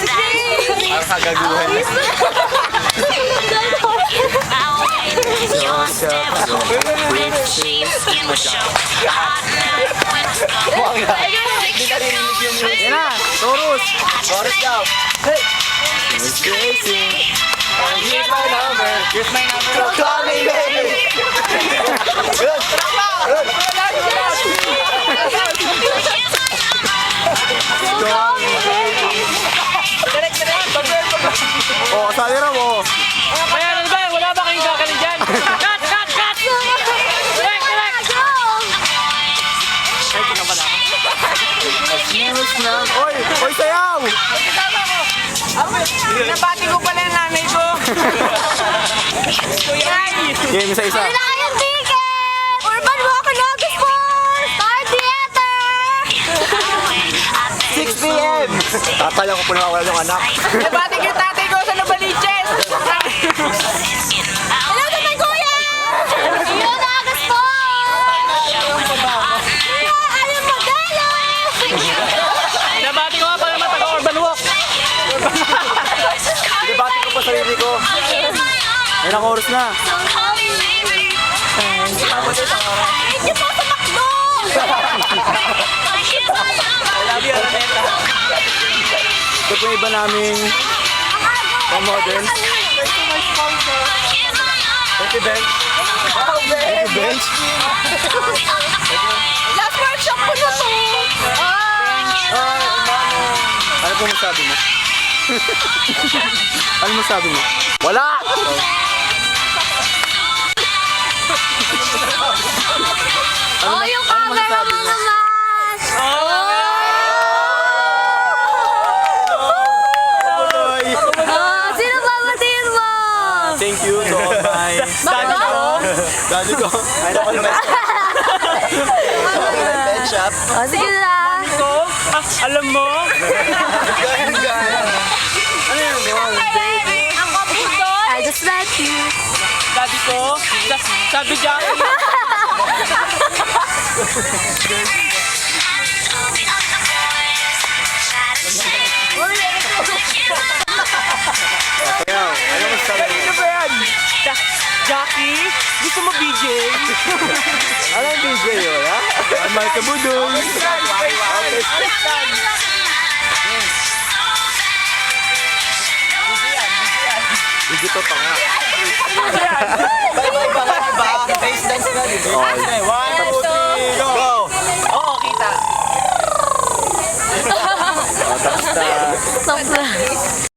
Ang kagaguhan niya. Hindi narinig yung music. Yan na, chorus. Chorus daw. Hey! Here's my number. Here's my number. So call me, baby. Good. Good. Oh, kasali na mo. Kaya ano ba? Wala ba kayong gagaling dyan? Cut! Cut! Cut! Direct! Direct! Ay, hindi ka pala. Oy! Oy, sayaw! Nabati ko pala yung nanay ko. Game isa-isa. Wala kayong ticket! Urban Walk Logos po! Star Theater! 6 p.m. Tatala ko po na wala yung anak. Nabati ko yung tatay ko sa Nabaliches. Hello sa may kuya! Iyo na Agas po! Alam mo galo! Nabati ko nga pala mga taga-Urban Walk. Ibabati ko pa sarili ko. Ayun ang oras na. Hindi po sa McDo! Ito po yung iba naming modern. Thank you, Ben. Thank you, Ben. Last workshop ko na to! Ano po masabi mo? Ano masabi mo? Wala! Oh, yung camera mo naman! Oh, sino babatiin mo? Thank you to all my Daddy ko. daddy ko. Ay, naku naman. Pet shop. Oh, sige na! Ko? Alam mo? Ano yun? Ang kaputoy! I just met you! Daddy ko? Sabi dyan. Ayaw, ano masabi mo? Ano ba yan? Jackie? Gusto mo BJ? Anong DJ yun, ha? Ang mga kabudol. DJ to pa nga. Iba. Face dance na. Okay. 1, 2, 3, go! Oo, kita. Tapos na. Sobra!